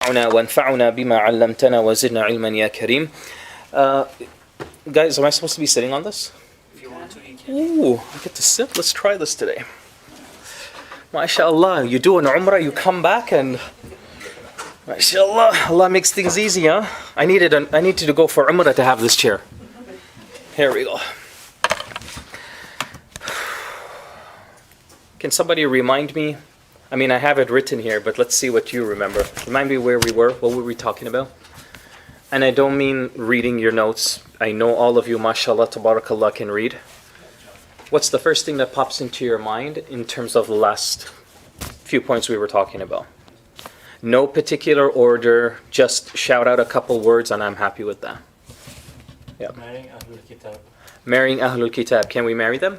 ينفعنا وانفعنا بما علمتنا وزدنا علما يا كريم. Guys, am I supposed to be sitting on this? If you want to, you can. Ooh, I get to sit. Let's try this today. MashaAllah, you do an umrah, you come back and MashaAllah, Allah makes things easy, huh? I needed to go for umrah to have this chair. Here we go. Can somebody remind me? I mean, I have it written here, but let's see what you remember. Remind me where we were, what were we talking about? And I don't mean reading your notes. I know all of you, mashallah, tabarakallah, can read. What's the first thing that pops into your mind in terms of the last few points we were talking about? No particular order, just shout out a couple words and I'm happy with that. Yeah. Marrying Ahlul Kitab. Marrying Ahlul Kitab. Can we marry them?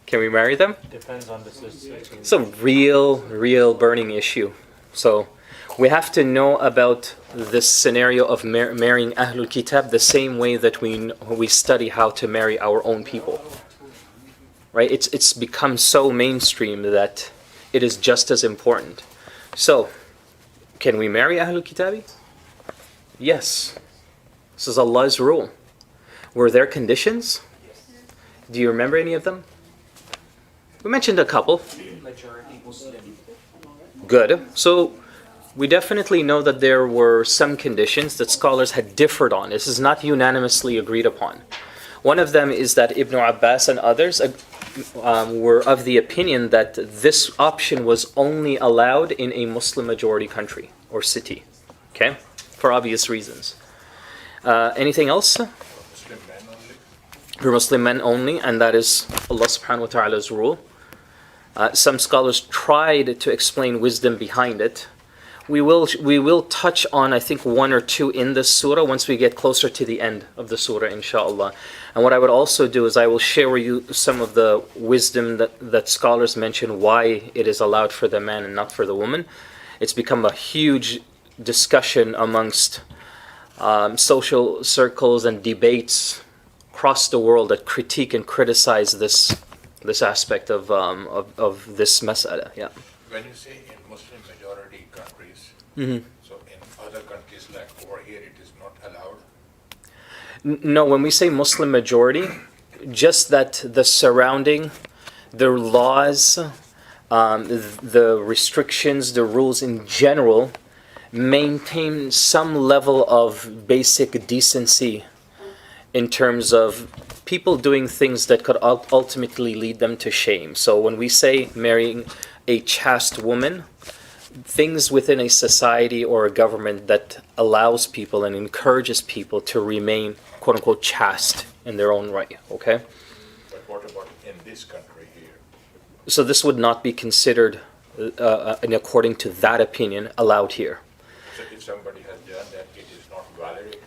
Can we marry them? Depends on the situation. It's a real burning issue. So we have to know about this scenario of marrying Ahlul Kitab the same way that we study how to marry our own people. Right? It's become so mainstream that it is just as important. So, can we marry Ahlul Kitabi? Yes. This is Allah's rule. Were there conditions? Do you remember any of them? We mentioned a couple. Majority Muslim. Good. So we definitely know that there were some conditions that scholars had differed on. This is not unanimously agreed upon. One of them is that Ibn Abbas and others were of the opinion that this option was only allowed in a Muslim majority country or city. Okay? For obvious reasons. Anything else? Muslim men only. For Muslim men only, and that is Allah subhanahu wa ta'ala's rule. Some scholars tried to explain wisdom behind it. We will touch on, I think, one or two in this surah once we get closer to the end of the surah, inshallah. And what I would also do is I will share with you some of the wisdom that scholars mention why it is allowed for the man and not for the woman. It's become a huge discussion amongst social circles and debates across the world that critique and criticize this aspect of this mas'ala. Yeah. When you say in Muslim majority countries, Mm-hmm. so in other countries like over here it is not allowed? No, when we say Muslim majority, just that the surrounding, the laws, the restrictions, the rules in general maintain some level of basic decency in terms of people doing things that could ultimately lead them to shame. So when we say marrying a chaste woman, things within a society or a government that allows people and encourages people to remain quote-unquote chaste in their own right, okay? But what about in this country here? So this would not be considered, and according to that opinion, allowed here. So if somebody has done that, it is not valid, it means?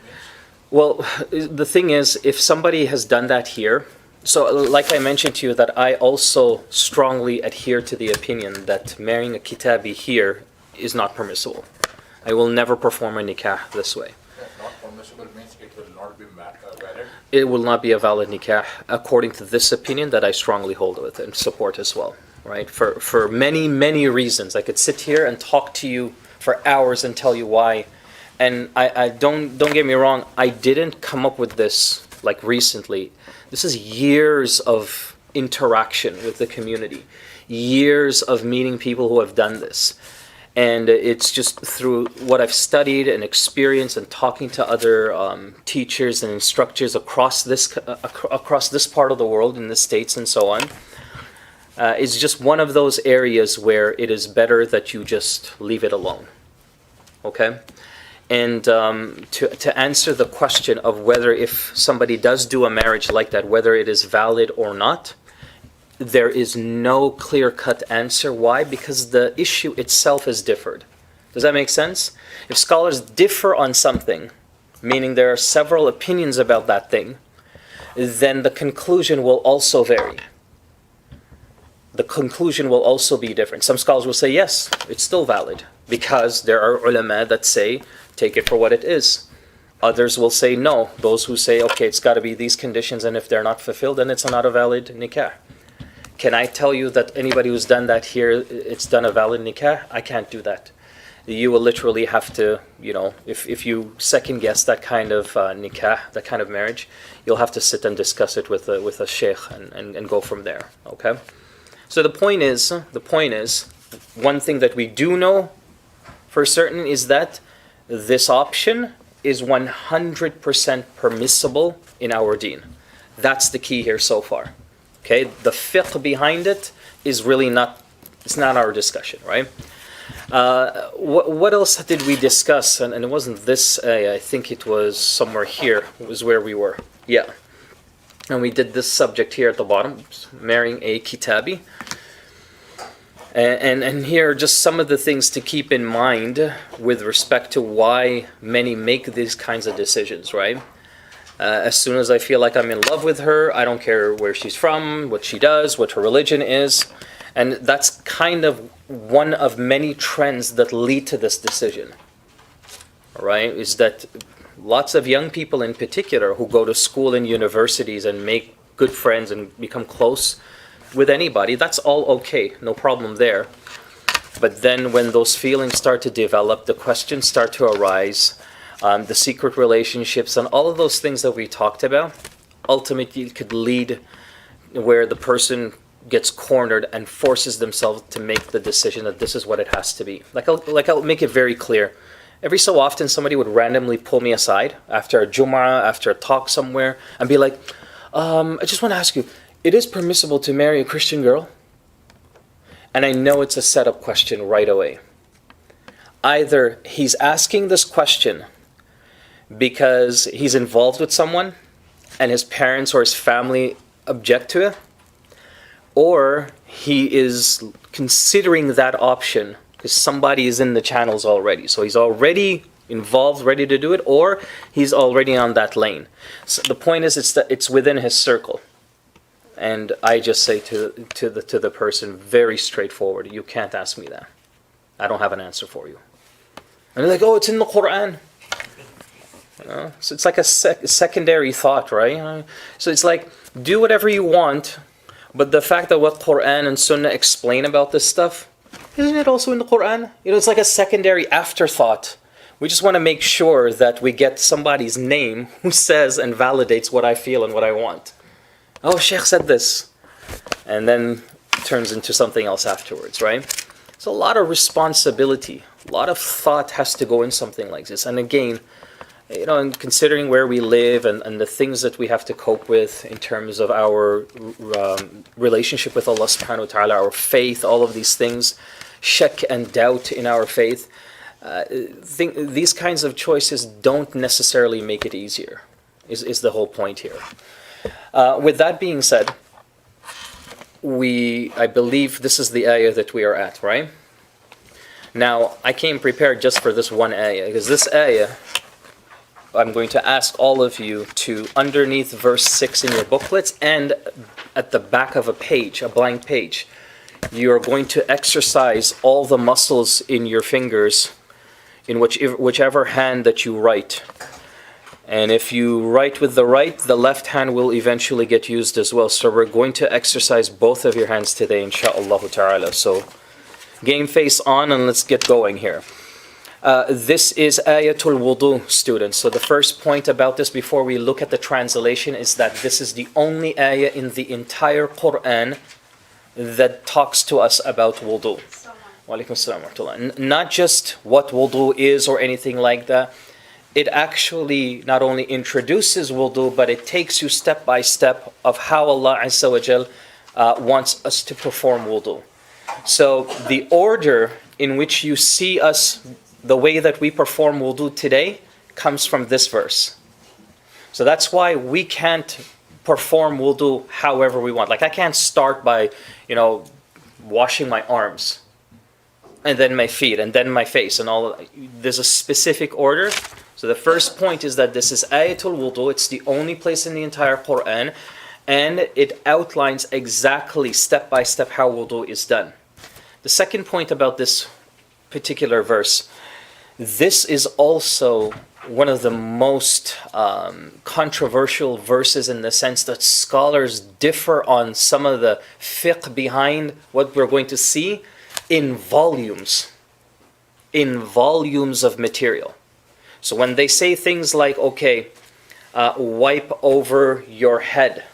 Well, the thing is, if somebody has done that here, so like I mentioned to you that I also strongly adhere to the opinion that marrying a kitabi here is not permissible. I will never perform a nikah this way. Not permissible means it will not be valid? It will not be a valid nikah according to this opinion that I strongly hold with and support as well, right? For many reasons. I could sit here and talk to you for hours and tell you why. And I don't get me wrong, I didn't come up with this like recently. This is years of interaction with the community, years of meeting people who have done this. And it's just through what I've studied and experienced and talking to other teachers and instructors across this part of the world, in the States and so on. It's just one of those areas where it is better that you just leave it alone. Okay? And to answer the question of whether if somebody does do a marriage like that, whether it is valid or not, there is no clear-cut answer. Why? Because the issue itself is differed. Does that make sense? If scholars differ on something, meaning there are several opinions about that thing, then the conclusion will also vary. The conclusion will also be different. Some scholars will say, yes, it's still valid, because there are ulama that say, take it for what it is. Others will say no. Those who say, okay, it's got to be these conditions, and if they're not fulfilled, then it's not a valid nikah. Can I tell you that anybody who's done that here, it's done a valid nikah? I can't do that. You will literally have to, if you second guess that kind of nikah, that kind of marriage, you'll have to sit and discuss it with a sheikh and go from there. Okay. So the point is, one thing that we do know for certain is that this option is 100% permissible in our deen. That's the key here so far. Okay, the fiqh behind it is really it's not our discussion, right? What else did we discuss? And it wasn't this, I think it was somewhere here, it was where we were. Yeah. And we did this subject here at the bottom, marrying a kitabi. And here are just some of the things to keep in mind with respect to why many make these kinds of decisions, right? As soon as I feel like I'm in love with her, I don't care where she's from, what she does, what her religion is. And that's kind of one of many trends that lead to this decision. All right? Is that lots of young people in particular who go to school and universities and make good friends and become close with anybody, that's all okay, no problem there. But then when those feelings start to develop, the questions start to arise, the secret relationships and all of those things that we talked about, ultimately could lead where the person gets cornered and forces themselves to make the decision that this is what it has to be. I'll make it very clear. Every so often somebody would randomly pull me aside after a Jum'ah, after a talk somewhere, and be like, I just want to ask you, it is permissible to marry a Christian girl? And I know it's a setup question right away. Either he's asking this question because he's involved with someone and his parents or his family object to it, or he is considering that option because somebody is in the channels already. So he's already involved, ready to do it, or he's already on that lane. So the point is, it's within his circle. And I just say to the person, very straightforward, you can't ask me that. I don't have an answer for you. And they're like, oh, it's in the Qur'an. So it's like a secondary thought, right? So it's like, do whatever you want, but the fact that what Qur'an and Sunnah explain about this stuff, isn't it also in the Qur'an? It's like a secondary afterthought. We just want to make sure that we get somebody's name who says and validates what I feel and what I want. Oh, Sheikh said this. And then turns into something else afterwards, right? So a lot of responsibility, a lot of thought has to go in something like this. And again, and considering where we live and the things that we have to cope with in terms of our relationship with Allah subhanahu wa ta'ala, our faith, all of these things, shak and doubt in our faith, these kinds of choices don't necessarily make it easier, is the whole point here. With that being said, I believe this is the ayah that we are at, right? Now, I came prepared just for this one ayah, because this ayah, I'm going to ask all of you to, underneath verse 6 in your booklets and at the back of a page, a blank page, you are going to exercise all the muscles in your fingers in whichever hand that you write. And if you write with the right, the left hand will eventually get used as well. So we're going to exercise both of your hands today, insha'Allah ta'ala. So game face on and let's get going here. This is Ayatul Wudu, students. So the first point about this before we look at the translation is that this is the only ayah in the entire Qur'an that talks to us about wudu. Wa alaikum assalam wa rahmatullah. Not just what wudu is or anything like that. It actually not only introduces wudu, but it takes you step by step of how Allah Azza wa Jal wants us to perform wudu. So the order in which you see us, the way that we perform wudu today, comes from this verse. So that's why we can't perform wudu however we want. Like I can't start by, washing my arms, and then my feet, and then my face, and all. There's a specific order. So the first point is that this is Ayatul Wudu. It's the only place in the entire Qur'an, and it outlines exactly step by step how wudu is done. The second point about this particular verse, this is also one of the most controversial verses in the sense that scholars differ on some of the fiqh behind what we're going to see in volumes of material. So when they say things like, okay, wipe over your head,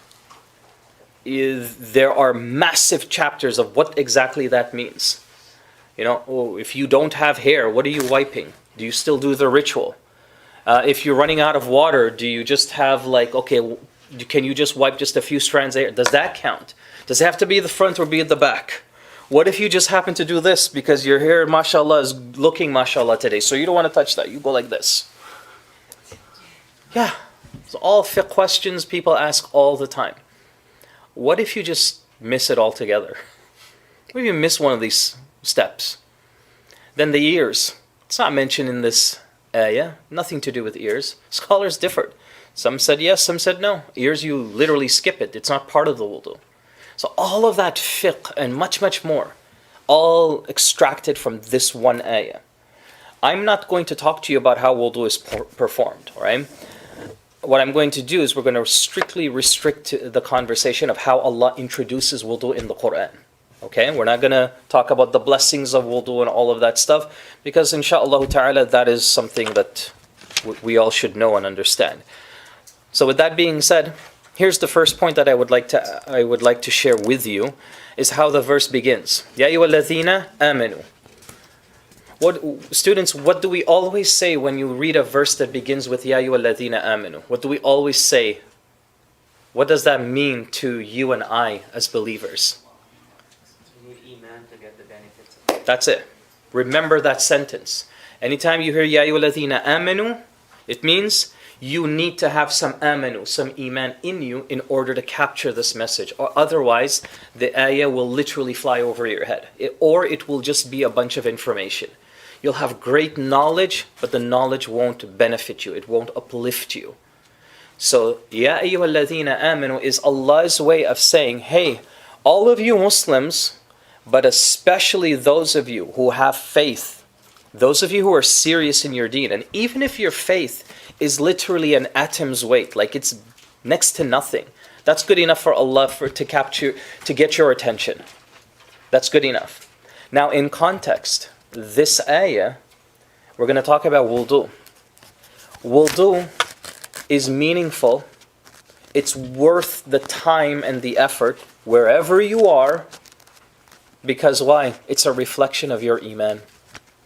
there are massive chapters of what exactly that means. You know, oh, if you don't have hair, what are you wiping? Do you still do the ritual? If you're running out of water, do you just have like, okay, can you just wipe just a few strands of hair? Does that count? Does it have to be the front or be at the back? What if you just happen to do this because your hair, mashallah, is looking mashallah today, so you don't want to touch that, you go like this? Yeah, it's all fiqh questions people ask all the time. What if you just miss it altogether? What if you miss one of these steps? Then the ears. It's not mentioned in this ayah. Nothing to do with ears. Scholars differed. Some said yes, some said no. Ears, you literally skip it. It's not part of the wudu. So all of that fiqh and much, much more, all extracted from this one ayah. I'm not going to talk to you about how wudu is performed, all right? What I'm going to do is we're going to strictly restrict the conversation of how Allah introduces wudu in the Qur'an. Okay, we're not going to talk about the blessings of wudu and all of that stuff, because inshaAllah ta'ala that is something that we all should know and understand. So with that being said, here's the first point that I would like to share with you, is how the verse begins. Ya ayyuhalladhina amanu. Students, what do we always say when you read a verse that begins with Ya ayyuhalladhina amanu? What do we always say? What does that mean to you and I as believers? That's it. Remember that sentence. Anytime you hear Ya ayyuhalladhina amanu, it means you need to have some amanu, some iman in you in order to capture this message. Or otherwise, the ayah will literally fly over your head. Or it will just be a bunch of information. You'll have great knowledge, but the knowledge won't benefit you. It won't uplift you. So, Ya ayyuhalladhina amanu is Allah's way of saying, hey, all of you Muslims, but especially those of you who have faith, those of you who are serious in your deen, and even if your faith is literally an atom's weight, like it's next to nothing, that's good enough for Allah to get your attention. That's good enough. Now in context, this ayah, we're going to talk about wudu. Wudu is meaningful. It's worth the time and the effort wherever you are. Because why? It's a reflection of your iman.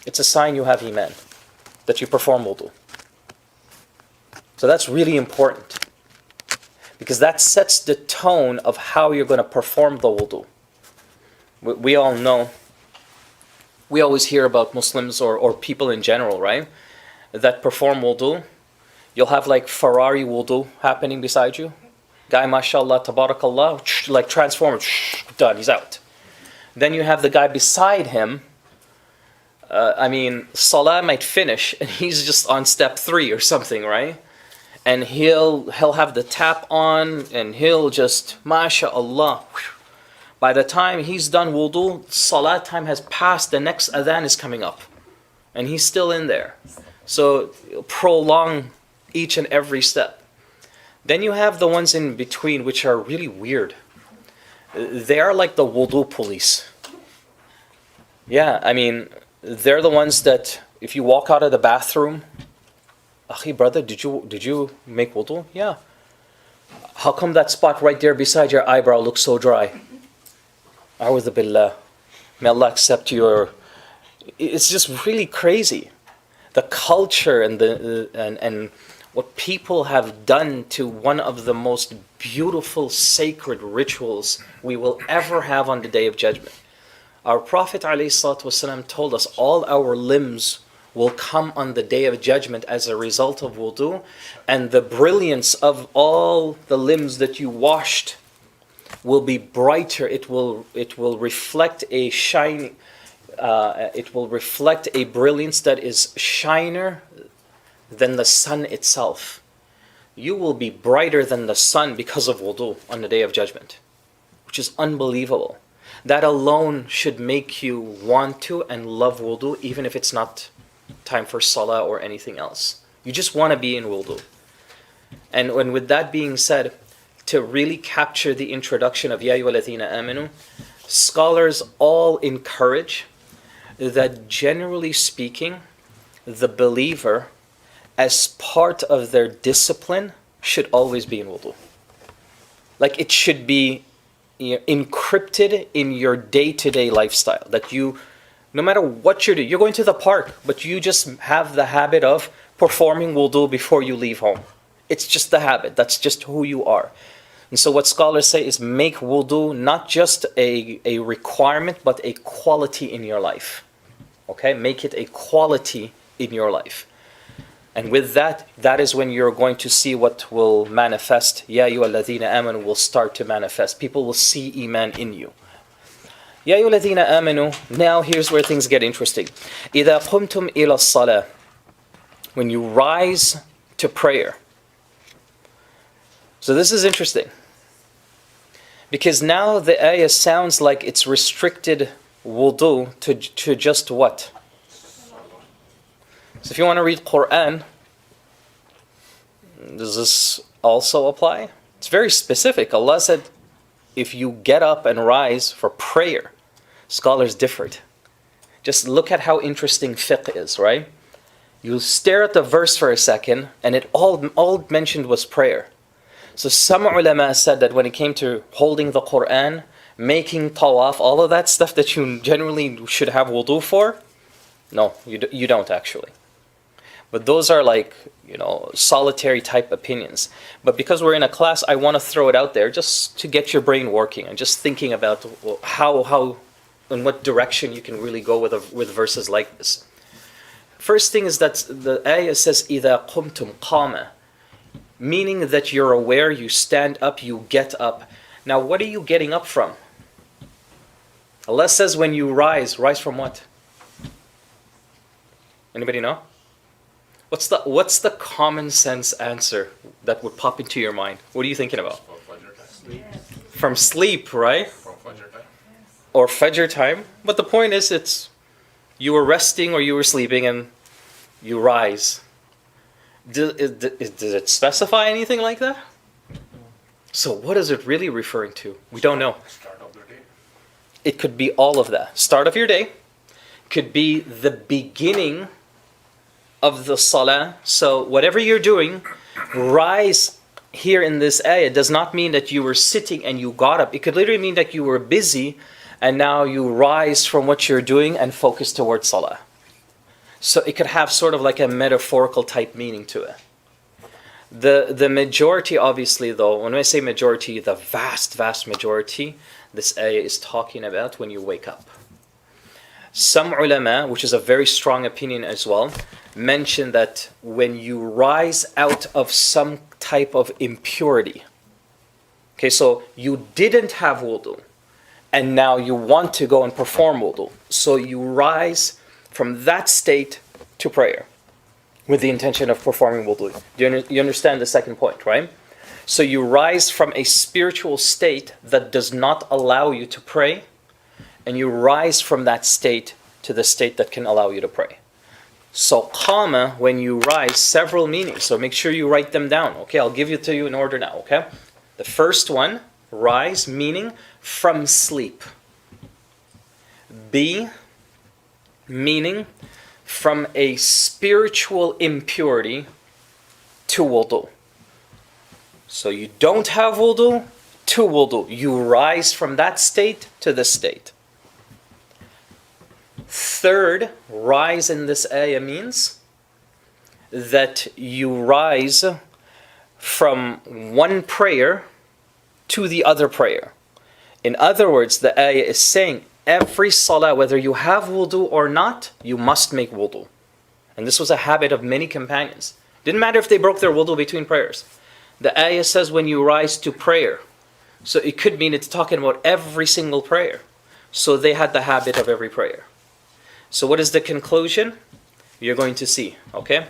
It's a sign you have iman, that you perform wudu. So that's really important, because that sets the tone of how you're going to perform the wudu. We all know, we always hear about Muslims or people in general, right, that perform wudu. You'll have like Ferrari wudu happening beside you. Guy, mashallah, tabarakallah, like transformed, done, he's out. Then you have the guy beside him, Salah might finish and he's just on step 3 or something, right? And he'll have the tap on and he'll just, mashallah. By the time he's done wudu, salah time has passed, the next adhan is coming up. And he's still in there. So prolong each and every step. Then you have the ones in between, which are really weird. They are like the wudu police. Yeah, I mean, they're the ones that if you walk out of the bathroom, Akhi, brother, did you make wudu? Yeah. How come that spot right there beside your eyebrow looks so dry? A'udhu billah. May Allah accept your... It's just really crazy. The culture and what people have done to one of the most beautiful sacred rituals we will ever have on the Day of Judgment. Our Prophet ﷺ told us all our limbs will come on the Day of Judgment as a result of wudu, and the brilliance of all the limbs that you washed will be brighter. It will reflect a shine. It will reflect a brilliance that is shiner than the sun itself. You will be brighter than the sun because of wudu on the Day of Judgment, which is unbelievable. That alone should make you want to and love wudu, even if it's not time for salah or anything else. You just want to be in wudu. And with that being said, to really capture the introduction of Ya ayyuhalladhina amanu, scholars all encourage that generally speaking, the believer, as part of their discipline, should always be in wudu. Like it should be encrypted in your day-to-day lifestyle. That you, no matter what you're doing, you're going to the park, but you just have the habit of performing wudu before you leave home. It's just the habit. That's just who you are. And so what scholars say is make wudu not just a requirement, but a quality in your life. Okay? Make it a quality in your life. And with that, that is when you're going to see what will manifest. Ya ayyuhalladhina amanu will start to manifest. People will see iman in you. Ya ayyuhalladhina amanu, now here's where things get interesting. إِذَا قُمْتُمْ إِلَى الصَّلَاةِ, when you rise to prayer. So this is interesting. Because now the ayah sounds like it's restricted wudu to just what? So if you want to read Qur'an, does this also apply? It's very specific. Allah said, if you get up and rise for prayer, scholars differed. Just look at how interesting fiqh is, right? You stare at the verse for a second, and it all mentioned was prayer. So some ulama said that when it came to holding the Qur'an, making tawaf, all of that stuff that you generally should have wudu for, no, you don't actually. But those are like, solitary type opinions. But because we're in a class, I want to throw it out there just to get your brain working and just thinking about how in what direction you can really go with verses like this. First thing is that the ayah says, إِذَا قُمْتُمْ قَامَ, meaning that you're aware, you stand up, you get up. Now what are you getting up from? Allah says when you rise from what? Anybody know? What's the common sense answer that would pop into your mind? What are you thinking about? From sleep, right? From Fajr time. Or Fajr time. But the point is, it's you were resting or you were sleeping and you rise. Does it specify anything like that? So what is it really referring to? We don't know. Start of the day. It could be all of that. Start of your day. Could be the beginning of the salah. So whatever you're doing, rise here in this ayah does not mean that you were sitting and you got up. It could literally mean that you were busy and now you rise from what you're doing and focus towards salah. So it could have sort of like a metaphorical type meaning to it. The majority, obviously, though, when I say majority, the vast majority, this ayah is talking about when you wake up. Some ulama, which is a very strong opinion as well, mention that when you rise out of some type of impurity, okay, so you didn't have wudu, and now you want to go and perform wudu, so you rise from that state to prayer with the intention of performing wudu. You understand the second point, right? So you rise from a spiritual state that does not allow you to pray, and you rise from that state to the state that can allow you to pray. So qama, when you rise, several meanings. So make sure you write them down. Okay, I'll give it to you in order now, okay? The first one, rise, meaning from sleep. B, meaning from a spiritual impurity to wudu. So you don't have wudu to wudu. You rise from that state to this state. Third, rise in this ayah means that you rise from one prayer to the other prayer. In other words, the ayah is saying every salah, whether you have wudu or not, you must make wudu. And this was a habit of many companions. Didn't matter if they broke their wudu between prayers. The ayah says when you rise to prayer. So it could mean it's talking about every single prayer. So they had the habit of every prayer. So what is the conclusion? You're going to see, okay?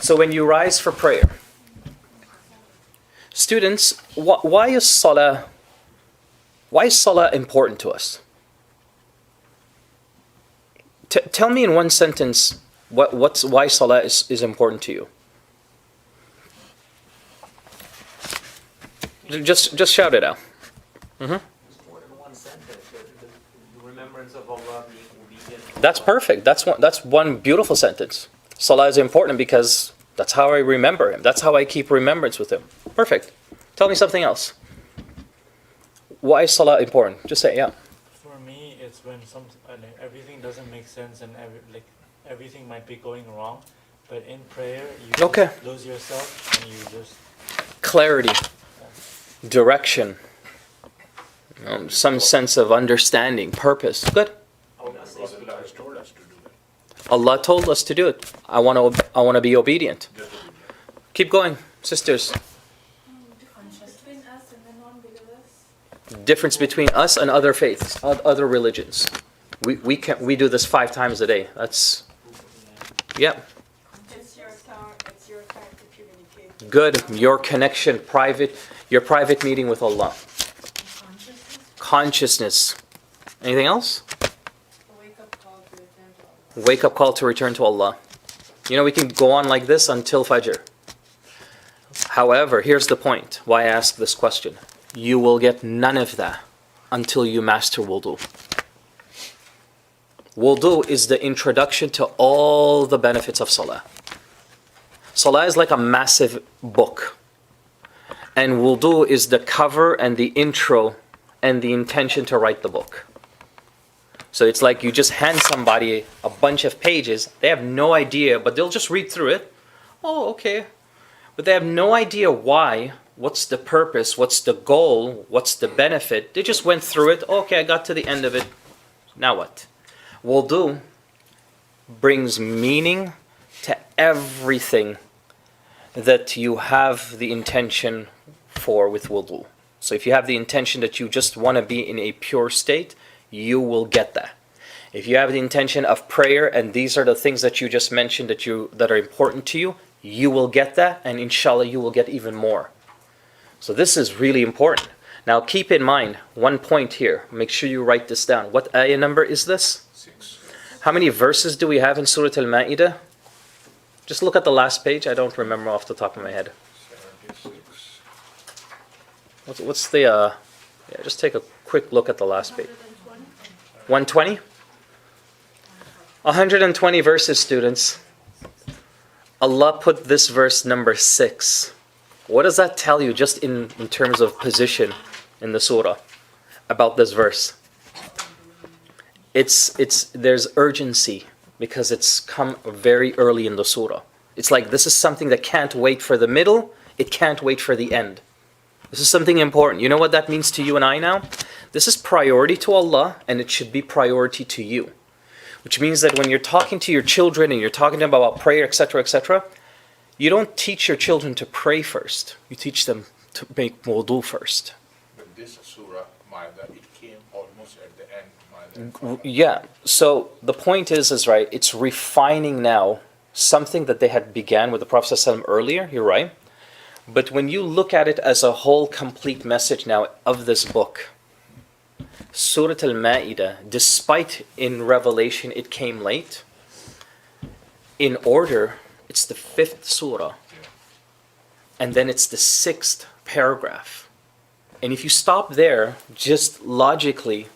So when you rise for prayer, students, why is salah important to us? Tell me in one sentence Why salah is important to you? Just shout it out. Just more than one sentence. The remembrance of Allah being obedient. That's perfect. That's one beautiful sentence. Salah is important because that's how I remember Him. That's how I keep remembrance with Him. Perfect. Tell me something else. Why is salah important? Just say, yeah. For me, it's when everything doesn't make sense and everything might be going wrong, but in prayer you just lose yourself and you just Clarity, direction, some sense of understanding, purpose. Good. Allah has told us to do that. Allah told us to do it. I want to be obedient. Keep going, sisters. Between us and the non-believers. Difference between us and other faiths, other religions. We do this 5 times a day. That's, yeah. It's your fact to communicate. Good. Your connection, your private meeting with Allah. Consciousness. Anything else? A wake-up call to return to Allah. Wake up call to return to Allah. You know, we can go on like this until Fajr. However, here's the point why I ask this question. You will get none of that until you master wudu. Wudu is the introduction to all the benefits of salah. Salah is like a massive book. And wudu is the cover and the intro and the intention to write the book. So it's like you just hand somebody a bunch of pages. They have no idea, but they'll just read through it. Oh, okay. But they have no idea why, what's the purpose, what's the goal, what's the benefit. They just went through it. Okay, I got to the end of it. Now what? Wudu brings meaning to everything that you have the intention for with wudu. So if you have the intention that you just want to be in a pure state, you will get that. If you have the intention of prayer, and these are the things that you just mentioned that are important to you, you will get that, and inshallah you will get even more. So this is really important. Now keep in mind one point here. Make sure you write this down. What ayah number is this? 6. How many verses do we have in Surah Maidah? Just look at the last page. I don't remember off the top of my head. 76. What's the yeah, just take a quick look at the last page. 120? 120 verses, students. Allah put this verse number 6. What does that tell you just in terms of position in the surah about this verse? There's urgency because it's come very early in the surah. It's like this is something that can't wait for the middle, it can't wait for the end. This is something important. You know what that means to you and I now? This is priority to Allah, and it should be priority to you. Which means that when you're talking to your children and you're talking to them about prayer, etc., you don't teach your children to pray first. You teach them to make wudu first. But this Surah Maidah, it came almost at the end. Yeah. So the point is right, it's refining now something that they had began with the Prophet ﷺ earlier, you're right. But when you look at it as a whole complete message now of this book, Surah Al-Ma'idah, despite in Revelation it came late, in order, it's the 5th surah. And then it's the 6th paragraph. And if you stop there, just logically,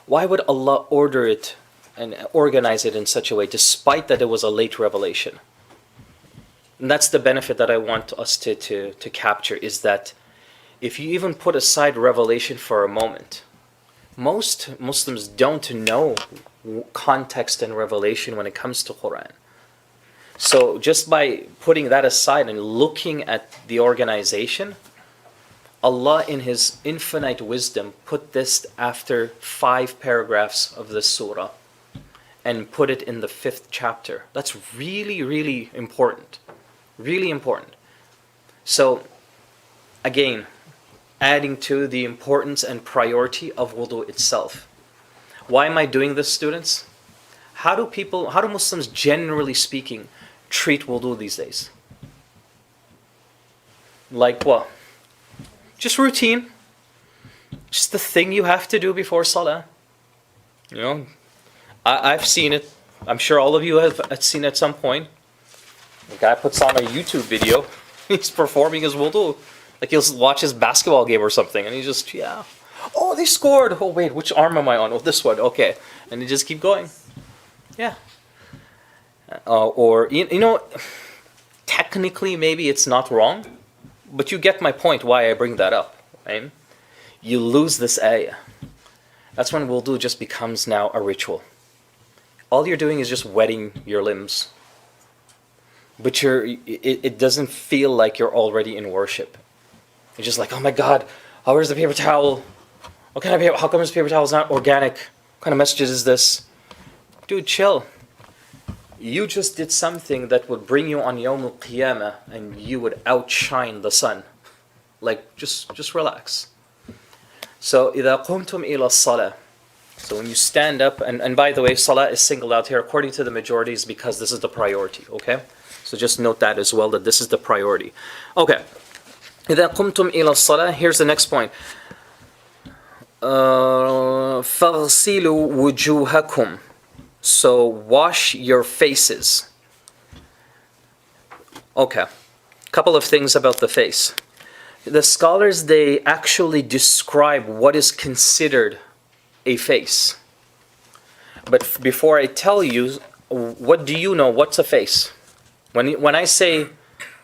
why would Allah order it and organize it in such a way, despite that it was a late revelation? And that's the benefit that I want us to capture, is that if you even put aside revelation for a moment, most Muslims don't know context and revelation when it comes to Quran. So just by putting that aside and looking at the organization, Allah in His infinite wisdom put this after 5 paragraphs of the surah and put it in the 5th chapter. That's really, really important. Really important. So, again, adding to the importance and priority of wudu itself. Why am I doing this, students? How do Muslims, generally speaking, treat wudu these days? Like what? Just routine. Just the thing you have to do before salah. You know, I've seen it I'm sure all of you have seen at some point. The guy puts on a YouTube video. He's performing his wudu. Like he'll watch his basketball game or something, and he just, yeah. Oh, they scored. Oh, wait, which arm am I on? Oh, this one. Okay. And you just keep going. Yeah. Or, you know, technically maybe it's not wrong, but you get my point why I bring that up, right? You lose this ayah. That's when wudu just becomes now a ritual. All you're doing is just wetting your limbs. But it doesn't feel like you're already in worship. You're just like, oh my God, where's the paper towel? How come this paper towel is not organic? What kind of message is this? Dude, chill. You just did something that would bring you on Yawm al-Qiyamah and you would outshine the sun. Like, just relax. So, إِذَا قُمْتُمْ إِلَى الصَّلَاةِ. So when you stand up, and by the way, salah is singled out here according to the majorities because this is the priority, okay? So just note that as well, that this is the priority. Okay. إِذَا قُمْتُمْ إِلَى الصَّلَاةِ. Here's the next point. فَاغْسِلُوا وُجُوهَكُمْ. So wash your faces. Okay. Couple of things about the face. The scholars, they actually describe what is considered a face. But before I tell you, what do you know? What's a face? When I say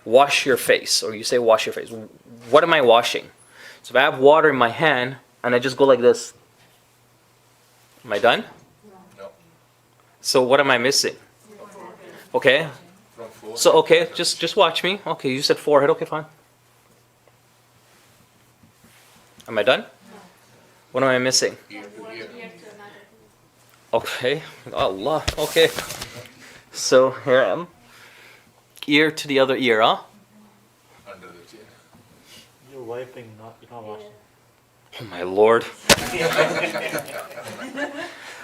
wash your face, or you say wash your face, what am I washing? So if I have water in my hand and I just go like this, am I done? No. So what am I missing? Okay. From four. So okay, just watch me. Okay, you said forehead. Okay, fine. Am I done? What am I missing? Ear to ear. Okay, Allah. Okay. So here I am. Ear to the other ear, huh? Under the chin. You're wiping, you're not washing. Oh my Lord.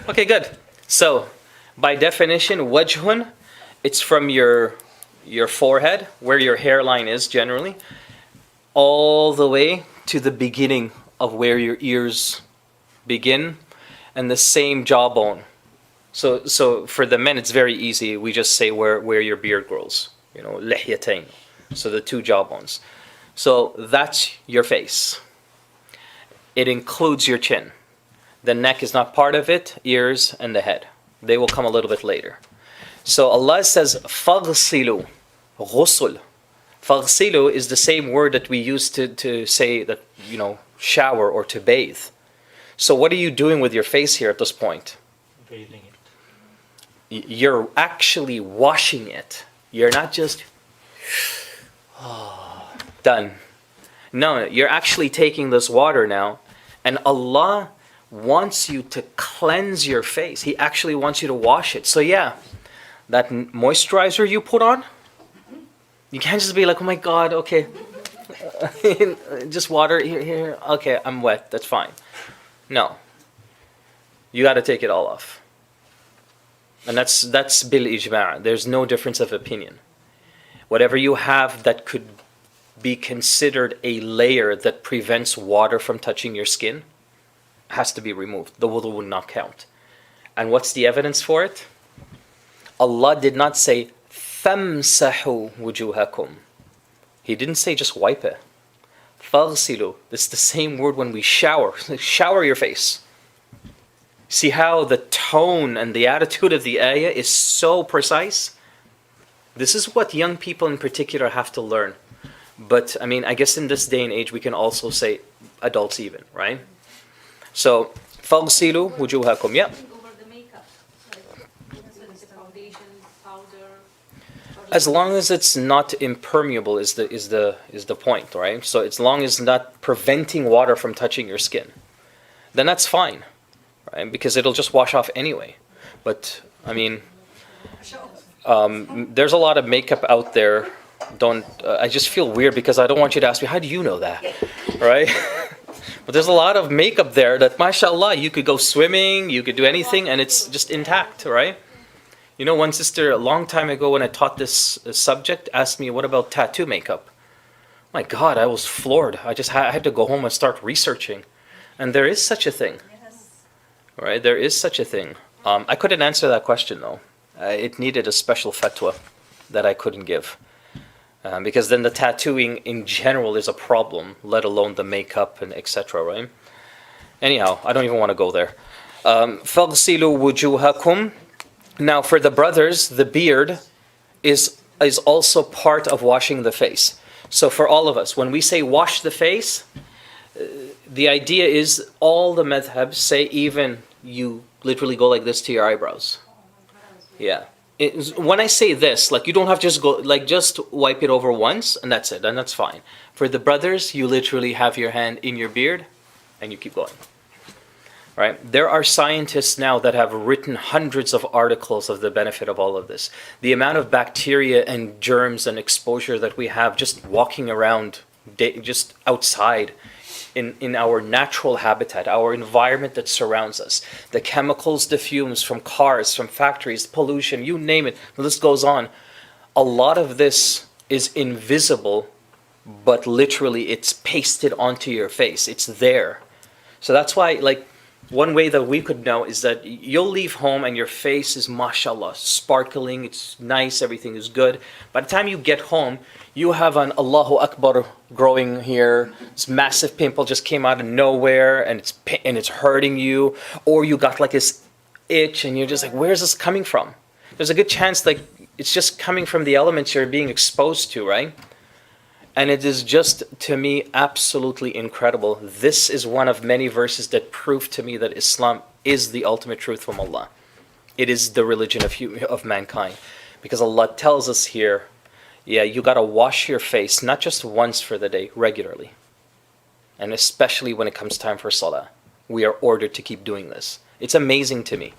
Okay, good. So, by definition, wajhun, it's from your forehead, where your hairline is generally, all the way to the beginning of where your ears begin, and the same jawbone. So for the men, it's very easy. We just say where your beard grows. You know, lihyatain. So the two jawbones. So that's your face. It includes your chin. The neck is not part of it, ears and the head. They will come a little bit later. So Allah says, فَغْسِلُوا غُسُل. فَغْسِلُوا is the same word that we use to say that, you know, shower or to bathe. So what are you doing with your face here at this point? Bathing it. You're actually washing it. You're not just done. No, you're actually taking this water now, and Allah wants you to cleanse your face. He actually wants you to wash it. So yeah, that moisturizer you put on, you can't just be like, oh my God, okay, just water here. Okay, I'm wet. That's fine. No, you got to take it all off. And that's bil ijma'. There's no difference of opinion. Whatever you have that could be considered a layer that prevents water from touching your skin has to be removed. The wudu will not count. And what's the evidence for it? Allah did not say famsahu wujuhakum. He didn't say just wipe it. Faghsilu. It's the same word when we shower. Shower your face. See how the tone and the attitude of the ayah is so precise? This is what young people in particular have to learn. But, I mean, I guess in this day and age we can also say adults even, right? So, فَاغْسِلُوا وُجُوهَكُمْ. Yeah. Over the makeup, like the foundation, powder. As long as it's not impermeable is the point, right? So as long as it's not preventing water from touching your skin, then that's fine, right? Because it'll just wash off anyway. But I mean, there's a lot of makeup out there. I just feel weird because I don't want you to ask me, how do you know that, right? But there's a lot of makeup there that, mashallah, you could go swimming, you could do anything, and it's just intact, right? You know, one sister a long time ago when I taught this subject asked me, what about tattoo makeup? My God, I was floored. I had to go home and start researching. And there is such a thing. Right? There is such a thing. I couldn't answer that question though. it needed a special fatwa that I couldn't give. Because then the tattooing in general is a problem, let alone the makeup and etc., right? Anyhow, I don't even want to go there. فَاغْسِلُوا وُجُوهَكُمْ. Now for the brothers, the beard is also part of washing the face. So for all of us, when we say wash the face, the idea is all the madhabs say even you literally go like this to your eyebrows. Yeah. When I say this, like you don't have to just go, like just wipe it over once and that's it, and that's fine. For the brothers, you literally have your hand in your beard and you keep going. Right? There are scientists now that have written hundreds of articles of the benefit of all of this. The amount of bacteria and germs and exposure that we have just walking around, just outside in our natural habitat, our environment that surrounds us. The chemicals, the fumes from cars, from factories, pollution, you name it, the list goes on. A lot of this is invisible, but literally it's pasted onto your face. It's there. So that's why, like, one way that we could know is that you'll leave home and your face is mashallah, sparkling, it's nice, everything is good. By the time you get home, you have an Allahu Akbar growing here, this massive pimple just came out of nowhere and it's hurting you, or you got like this itch and you're just like, where's this coming from? There's a good chance like it's just coming from the elements you're being exposed to, right? And it is just, to me, absolutely incredible. This is one of many verses that prove to me that Islam is the ultimate truth from Allah. It is the religion of mankind. Because Allah tells us here, yeah, you got to wash your face, not just once for the day, regularly. And especially when it comes time for salah. We are ordered to keep doing this. It's amazing to me.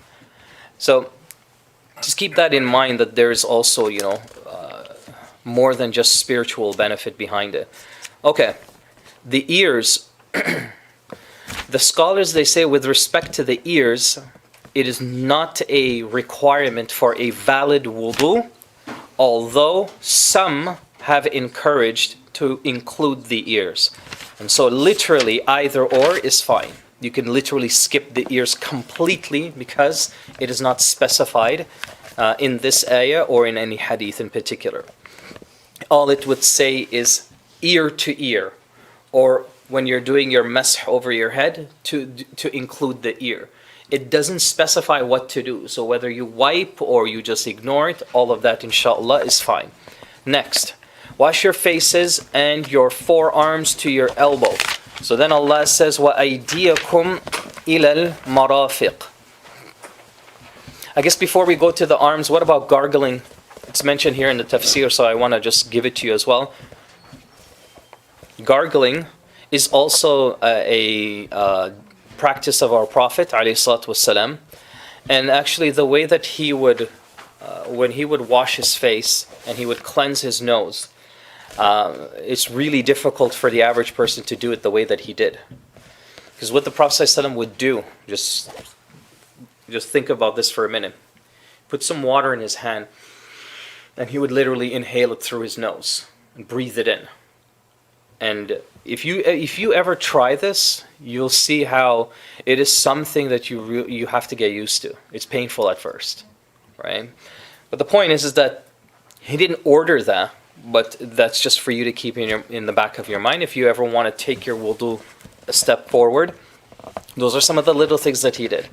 So, just keep that in mind, that there is also, more than just spiritual benefit behind it. Okay, the ears. The scholars, they say with respect to the ears, it is not a requirement for a valid wudu, although some have encouraged to include the ears. And so literally either or is fine. You can literally skip the ears completely because it is not specified in this ayah or in any hadith in particular. All it would say is ear to ear, or when you're doing your masah over your head, to include the ear. It doesn't specify what to do, so whether you wipe or you just ignore it, all of that inshallah is fine. Next, wash your faces and your forearms to your elbow. So then Allah says, وَأَيْدِيَكُمْ إِلَى الْمَرَافِقِ. I guess before we go to the arms, what about gargling? It's mentioned here in the tafsir, so I want to just give it to you as well. Gargling is also a practice of our Prophet ﷺ. And actually the way that he would, when he would wash his face and he would cleanse his nose, it's really difficult for the average person to do it the way that he did. Because what the Prophet ﷺ would do, just think about this for a minute. Put some water in his hand, and he would literally inhale it through his nose and breathe it in. And if you ever try this, you'll see how it is something that you have to get used to. It's painful at first, right? But the point is that he didn't order that, but that's just for you to keep in the back of your mind. If you ever want to take your wudu a step forward, those are some of the little things that he did.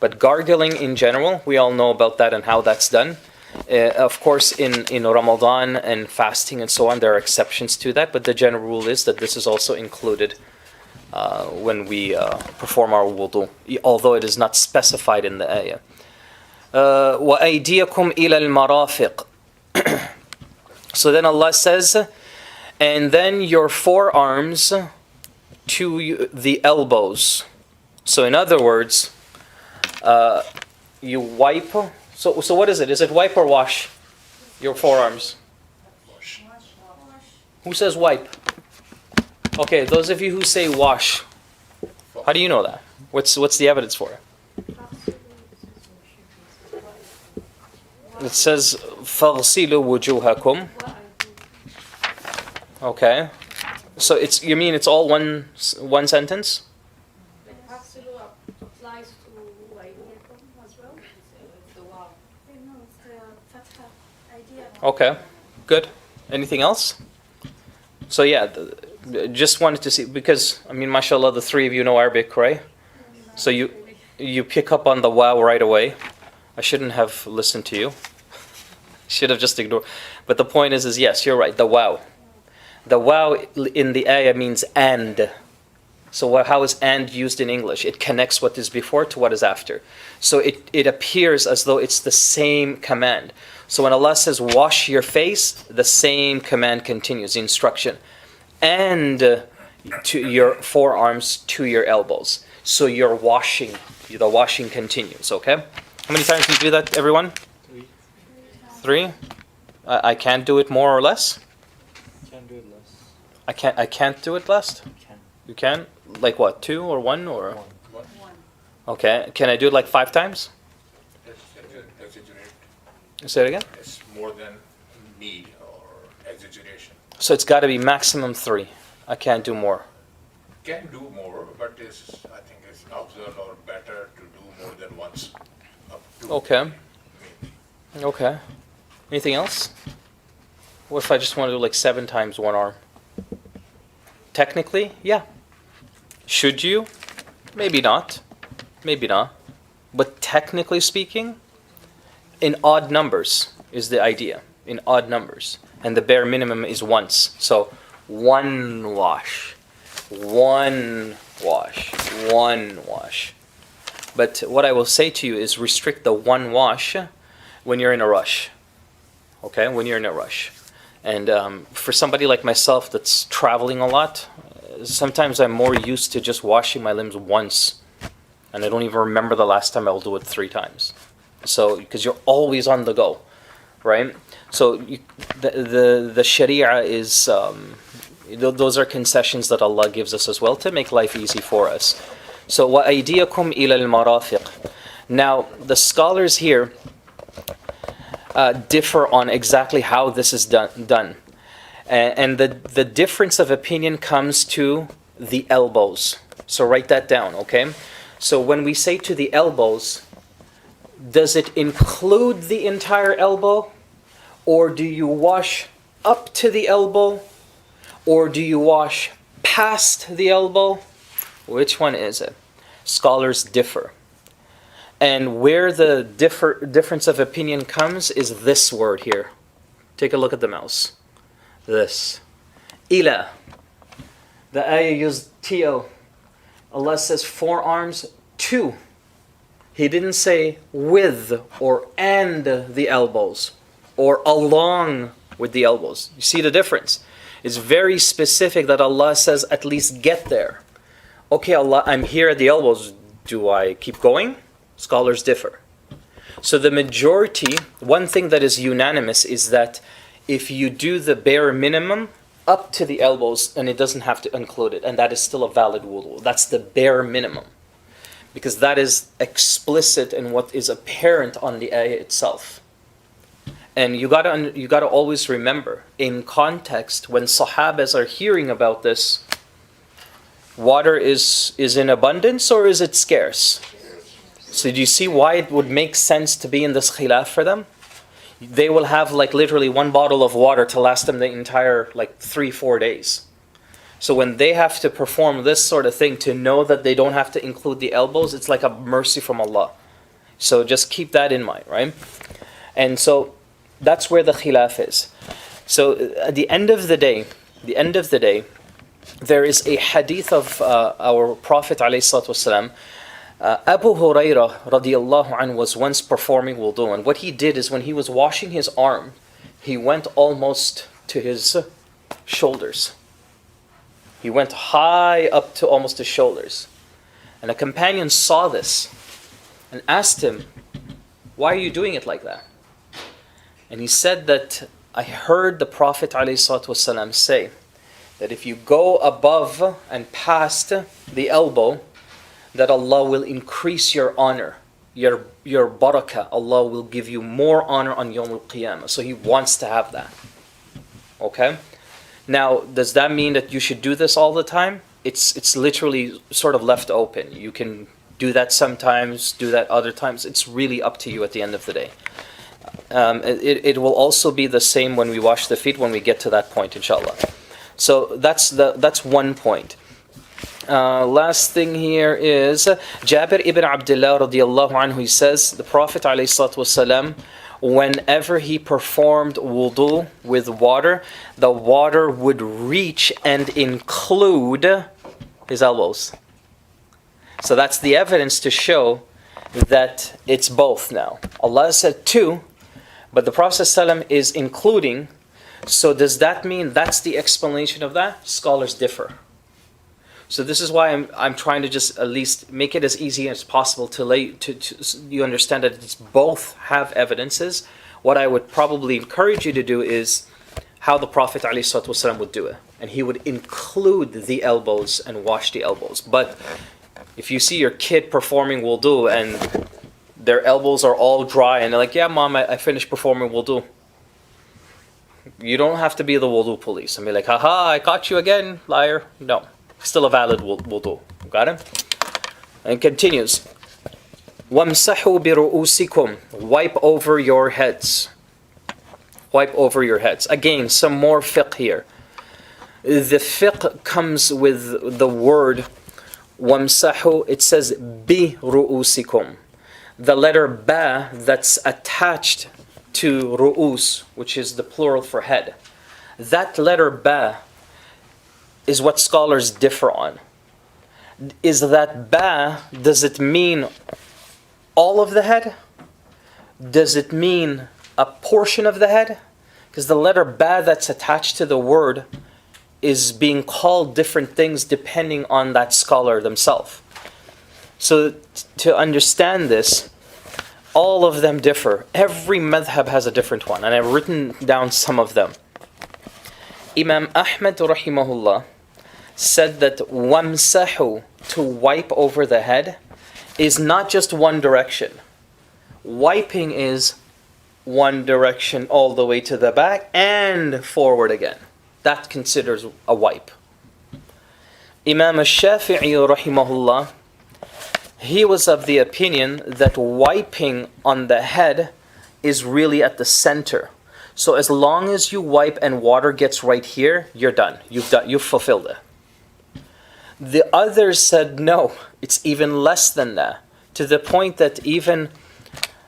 But gargling in general, we all know about that and how that's done. Of course, in Ramadan and fasting and so on, there are exceptions to that, but the general rule is that this is also included when we perform our wudu, although it is not specified in the ayah. وَأَيْدِيَكُمْ إِلَى الْمَرَافِقِ. So then Allah says, and then your forearms to the elbows. So in other words, you wipe. So what is it? Is it wipe or wash your forearms? Wash. Who says wipe? Okay, those of you who say wash, how do you know that? What's the evidence for it? It says فَغْسِلُوا وُجُوهَكُمْ. Okay, so it's all one sentence? Applies to as well. Okay, good. Anything else? So yeah, just wanted to see, because, I mean, mashallah, the three of you know Arabic, right? So you pick up on the wow right away. I shouldn't have listened to you. Should have just ignored. But the point is yes, you're right, the wow. The wow in the ayah means and. So how is and used in English? It connects what is before to what is after. So it appears as though it's the same command. So when Allah says wash your face, the same command continues, the instruction. And to your forearms to your elbows. So you're washing, the washing continues, okay? How many times do you do that, everyone? 3. 3? I can't do it more or less? Can't do it less. I can't do it less? Can. You can? Like what, 2 or 1 or? 1. Okay, can I do it like 5 times? Exaggerate. Say it again? It's more than need or exaggeration. So it's got to be maximum 3. I can't do more. Can do more, but I think it's observed or better to do more than once. Up to Okay. maybe. Okay. Anything else? What if I just want to do like 7 times one arm? Technically, yeah. Should you? Maybe not. Maybe not. But technically speaking, in odd numbers is the idea. In odd numbers. And the bare minimum is once. So 1 wash. 1 wash. 1 wash. But what I will say to you is restrict the 1 wash when you're in a rush. Okay? When you're in a rush. And for somebody like myself that's traveling a lot, sometimes I'm more used to just washing my limbs once. And I don't even remember the last time I'll do it 3 times. So, because you're always on the go, right? So the Sharia is, those are concessions that Allah gives us as well to make life easy for us. So, وَأَيْدِيَكُمْ إِلَى الْمَرَافِقِ. Now, the scholars here differ on exactly how this is done. And the difference of opinion comes to the elbows. So write that down, okay? So when we say to the elbows, does it include the entire elbow? Or do you wash up to the elbow? Or do you wash past the elbow? Which one is it? Scholars differ. And where the difference of opinion comes is this word here. Take a look at the mouse. This. Ila. The ayah used to. Allah says forearms to. He didn't say with or and the elbows or along with the elbows. You see the difference? It's very specific that Allah says at least get there. Okay, Allah, I'm here at the elbows. Do I keep going? Scholars differ. So the majority, one thing that is unanimous is that if you do the bare minimum up to the elbows, and it doesn't have to include it, and that is still a valid wudu. That's the bare minimum. Because that is explicit in what is apparent on the ayah itself. And you gotta always remember, in context, when Sahabas are hearing about this, water is in abundance or is it scarce? So do you see why it would make sense to be in this khilaf for them? They will have like literally 1 bottle of water to last them the entire 3-4 days. So when they have to perform this sort of thing, to know that they don't have to include the elbows, it's like a mercy from Allah. So just keep that in mind, right? And so that's where the khilaf is. So at the end of the day, there is a hadith of our Prophet ﷺ. Abu Hurairah radiallahu anhu was once performing wudu, and what he did is when he was washing his arm, he went almost to his shoulders. He went high up to almost his shoulders. And a companion saw this and asked him, why are you doing it like that? And he said that, I heard the Prophet ﷺ say that if you go above and past the elbow, that Allah will increase your honor, your barakah. Allah will give you more honor on Yawm al-Qiyamah. So he wants to have that. Okay? Now, does that mean that you should do this all the time? It's literally sort of left open. You can do that sometimes, do that other times. It's really up to you at the end of the day. it will also be the same when we wash the feet when we get to that point, inshallah. So that's one point. Last thing here is Jabir ibn Abdullah radiallahu anhu. He says the Prophet ﷺ, whenever he performed wudu with water, the water would reach and include his elbows. So that's the evidence to show that it's both now. Allah said two, but the Prophet ﷺ is including. So does that mean that's the explanation of that? Scholars differ. So this is why I'm trying to just at least make it as easy as possible to you understand that it's both have evidences. What I would probably encourage you to do is how the Prophet ﷺ would do it. And he would include the elbows and wash the elbows. But if you see your kid performing wudu and their elbows are all dry and they're like, yeah, mom, I finished performing wudu. You don't have to be the wudu police and be like, haha, I caught you again, liar. No. Still a valid wudu. Got it? And continues. وَامْسَحُوا بِرُؤُوسِكُمْ. Wipe over your heads. Wipe over your heads. Again, some more fiqh here. The fiqh comes with the word وَامْسَحُوا. It says بِرُؤُوسِكُمْ. The letter ba that's attached to ru'us, which is the plural for head. That letter ba is what scholars differ on. Is that ba, does it mean all of the head? Does it mean a portion of the head? Because the letter ba that's attached to the word is being called different things depending on that scholar themselves. So to understand this, all of them differ. Every madhab has a different one, and I've written down some of them. Imam Ahmad rahimahullah said that wamsahu, to wipe over the head, is not just one direction. Wiping is one direction all the way to the back and forward again. That considers a wipe. Imam al-Shafi'i rahimahullah, he was of the opinion that wiping on the head is really at the center. So as long as you wipe and water gets right here, you're done. You've fulfilled it. The others said no, it's even less than that. To the point that even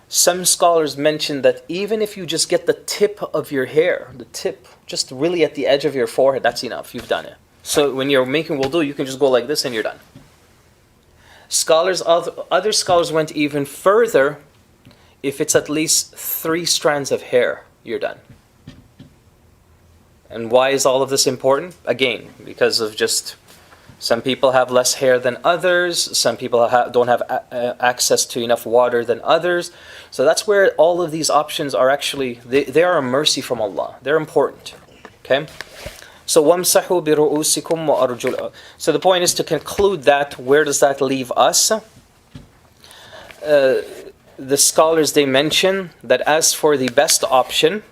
some scholars mentioned that even if you just get the tip of your hair, the tip, just really at the edge of your forehead, that's enough, you've done it. So when you're making wudu, you can just go like this and you're done. Other scholars went even further. If it's at least 3 strands of hair, you're done. And why is all of this important? Again, because of just some people have less hair than others. Some people don't have access to enough water than others. So that's where all of these options are actually, they are a mercy from Allah. They're important. Okay? So وَامْسَحُوا بِرُؤُوسِكُمْ وَأَرْجُلَكُمْ. So the point is to conclude that, where does that leave us? The scholars, they mention that as for the best option,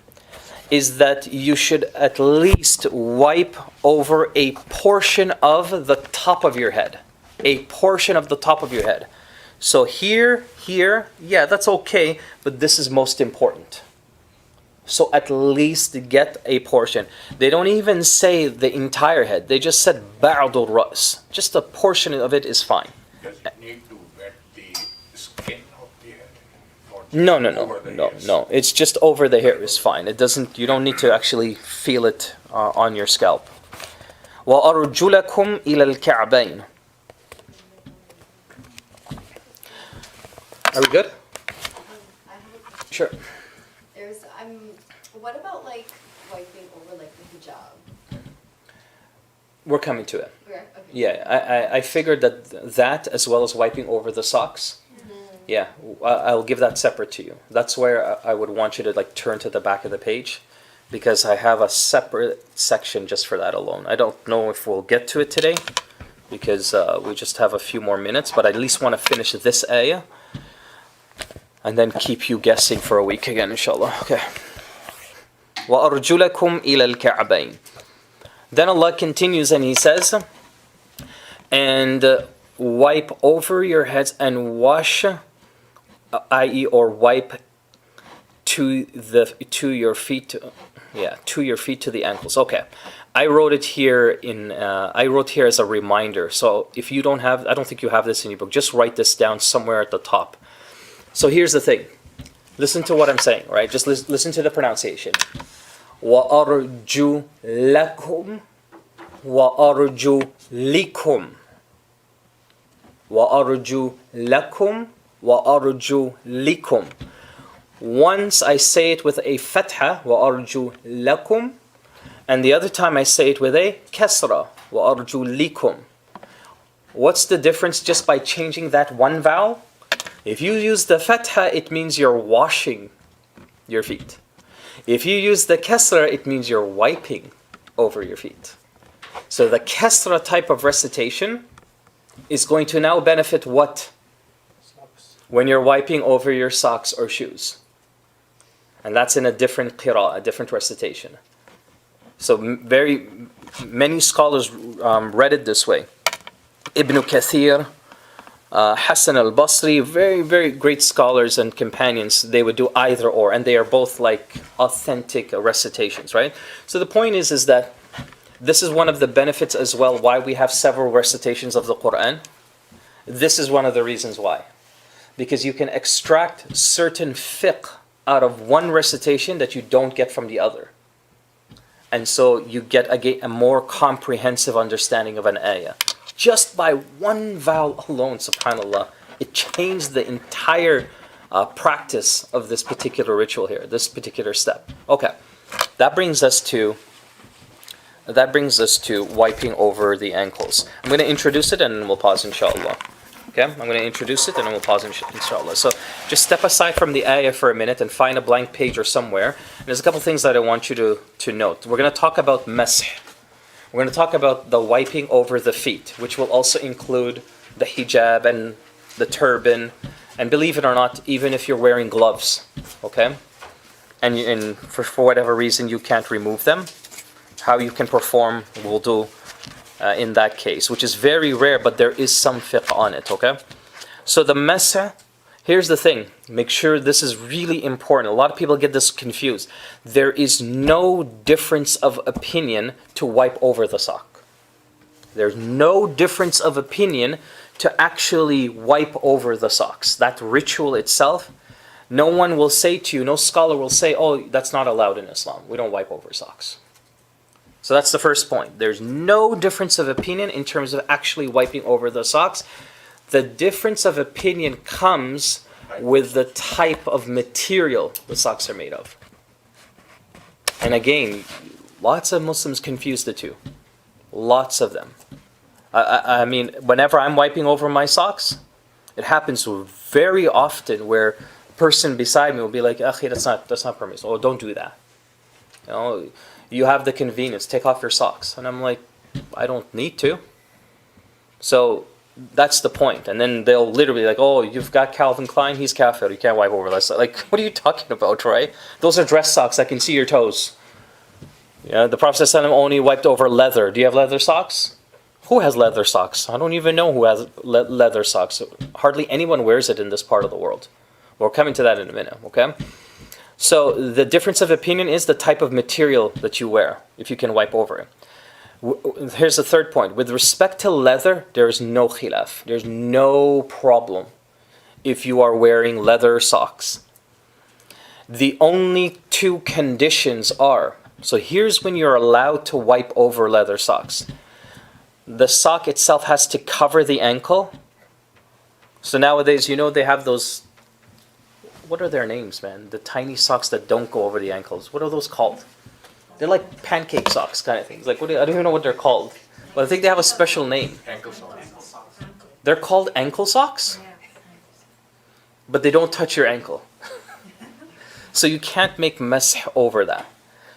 is that you should at least wipe over a portion of the top of your head. A portion of the top of your head. So here, yeah, that's okay, but this is most important. So at least get a portion. They don't even say the entire head. They just said بَعْضُ الرَّأْسِ. Just a portion of it is fine. Does it need to wet the skin of the head? Or just No. over the hairs? No. It's just over the hair is fine. It doesn't. You don't need to actually feel it on your scalp. وَأَرْجُلَكُمْ إِلَى الْكَعْبَيْنِ. Are we good? I have a question. Sure. What about like wiping over like the hijab? We're coming to it. Okay. Yeah, I figured that as well as wiping over the socks. Yeah, I'll give that separate to you. That's where I would want you to like turn to the back of the page, because I have a separate section just for that alone. I don't know if we'll get to it today, because we just have a few more minutes, but I at least want to finish this ayah and then keep you guessing for a week again, inshallah. Okay. وَأَرْجُلَكُمْ إِلَى الْكَعْبَيْنِ. Then Allah continues and He says, and wipe over your heads and wash, i.e. or wipe to your feet. Yeah, to your feet to the ankles. Okay, I wrote it here in. I wrote here as a reminder. So if you don't have, I don't think you have this in your book. Just write this down somewhere at the top. So here's the thing. Listen to what I'm saying, right? Just listen to the pronunciation. وَأَرْجُ لَكُمْ وَأَرْجُ لِكُمْ وَأَرْجُ لَكُمْ وَأَرْجُ لِكُمْ. Once I say it with a fatha, وَأَرْجُ لَكُمْ, and the other time I say it with a kasra, وَأَرْجُ لِكُمْ. What's the difference just by changing that one vowel? If you use the fatha, it means you're washing your feet. If you use the kasra, it means you're wiping over your feet. So the kasra type of recitation is going to now benefit what? Socks. When you're wiping over your socks or shoes. And that's in a different qira'ah, a different recitation. So very many scholars read it this way. Ibn Kathir, Hassan al-Basri, very, very great scholars and companions, they would do either or, and they are both like authentic recitations, right? So the point is that this is one of the benefits as well why we have several recitations of the Qur'an. This is one of the reasons why. Because you can extract certain fiqh out of one recitation that you don't get from the other. And so you get a more comprehensive understanding of an ayah. Just by one vowel alone, subhanAllah, it changed the entire practice of this particular ritual here, this particular step. Okay, that brings us to wiping over the ankles. I'm going to introduce it and then we'll pause, inshallah. Okay, I'm going to introduce it and then we'll pause, inshallah. So just step aside from the ayah for a minute and find a blank page or somewhere. And there's a couple things that I want you to note. We're going to talk about masih. We're going to talk about the wiping over the feet, which will also include the hijab and the turban, and believe it or not, even if you're wearing gloves, okay? And for whatever reason you can't remove them, how you can perform wudu in that case, which is very rare, but there is some fiqh on it, okay? So the masah, here's the thing, make sure this is really important. A lot of people get this confused. There is no difference of opinion to wipe over the sock. There's no difference of opinion to actually wipe over the socks. That ritual itself, no one will say to you, no scholar will say, oh, that's not allowed in Islam. We don't wipe over socks. So that's the first point. There's no difference of opinion in terms of actually wiping over the socks. The difference of opinion comes with the type of material the socks are made of. And again, lots of Muslims confuse the two. Lots of them. I mean, whenever I'm wiping over my socks, it happens very often where a person beside me will be like, "Akhi, that's not permissible. Oh, don't do that. You know, you have the convenience. Take off your socks." And I'm like, I don't need to. So that's the point. And then they'll literally be like, "Oh, you've got Calvin Klein, he's kafir, you can't wipe over that." Like, what are you talking about, right? Those are dress socks, I can see your toes. Yeah, the Prophet ﷺ only wiped over leather. Do you have leather socks? Who has leather socks? I don't even know who has leather socks. Hardly anyone wears it in this part of the world. We're coming to that in a minute, okay? So the difference of opinion is the type of material that you wear, if you can wipe over it. Here's the third point. With respect to leather, there is no khilaf. There's no problem if you are wearing leather socks. The only two conditions are, so here's when you're allowed to wipe over leather socks. The sock itself has to cover the ankle. So nowadays, you know, they have those, what are their names, man? The tiny socks that don't go over the ankles. What are those called? They're like pancake socks kind of things. Like, I don't even know what they're called. But I think they have a special name. Ankle socks. They're called ankle socks? But they don't touch your ankle. So you can't make masih over that.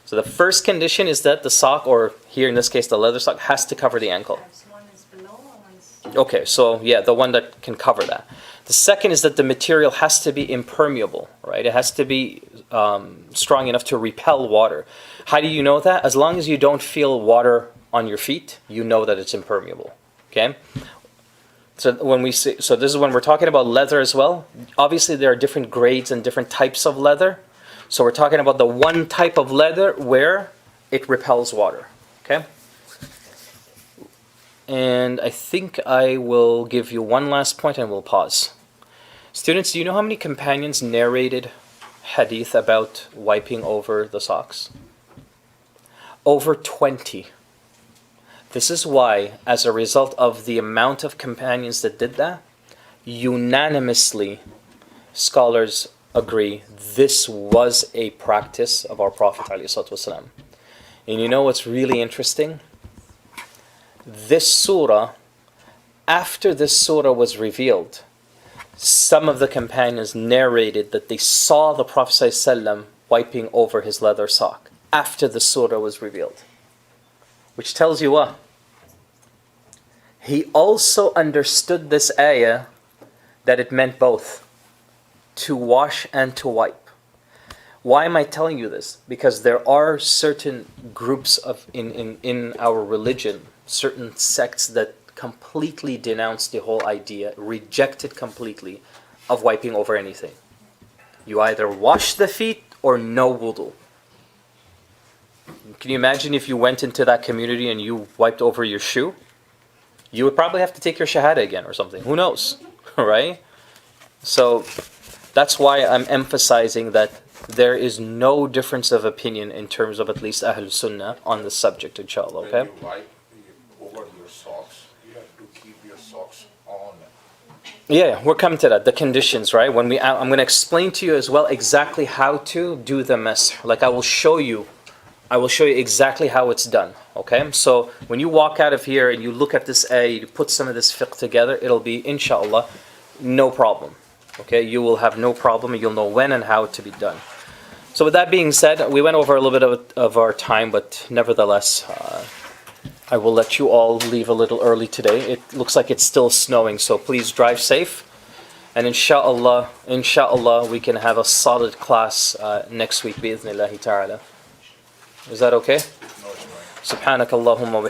So the first condition is that the sock, or here in this case the leather sock, has to cover the ankle. One is below, one is... Okay, so yeah, the one that can cover that. The second is that the material has to be impermeable, right? It has to be strong enough to repel water. How do you know that? As long as you don't feel water on your feet, you know that it's impermeable. Okay? So when we say, so this is when we're talking about leather as well. Obviously there are different grades and different types of leather. So we're talking about the one type of leather where it repels water. Okay? And I think I will give you one last point and we'll pause. Students, do you know how many companions narrated hadith about wiping over the socks? Over 20. This is why, as a result of the amount of companions that did that, unanimously, scholars agree this was a practice of our Prophet ﷺ. And you know what's really interesting? This surah, after this surah was revealed, some of the companions narrated that they saw the Prophet ﷺ wiping over his leather sock after the surah was revealed. Which tells you what? He also understood this ayah that it meant both, to wash and to wipe. Why am I telling you this? Because there are certain groups in our religion, certain sects that completely denounce the whole idea, reject it completely, of wiping over anything. You either wash the feet or no wudu. Can you imagine if you went into that community and you wiped over your shoe? You would probably have to take your shahada again or something. Who knows? Right? So that's why I'm emphasizing that there is no difference of opinion in terms of at least Ahlul Sunnah on this subject, inshallah. Okay? When you wipe over your socks, you have to keep your socks on. Yeah, we're coming to that. The conditions, right? I'm going to explain to you as well exactly how to do the masah. Like I will show you exactly how it's done. Okay? So when you walk out of here and you look at this ayah, you put some of this fiqh together, it'll be, inshallah, no problem. Okay? You will have no problem. You'll know when and how to be done. So with that being said, we went over a little bit of our time, but nevertheless, I will let you all leave a little early today. It looks like it's still snowing, so please drive safe. And inshallah, we can have a solid class next week, bi'idhnillahi ta'ala. Is that okay? No, it's fine. سبحانك اللهم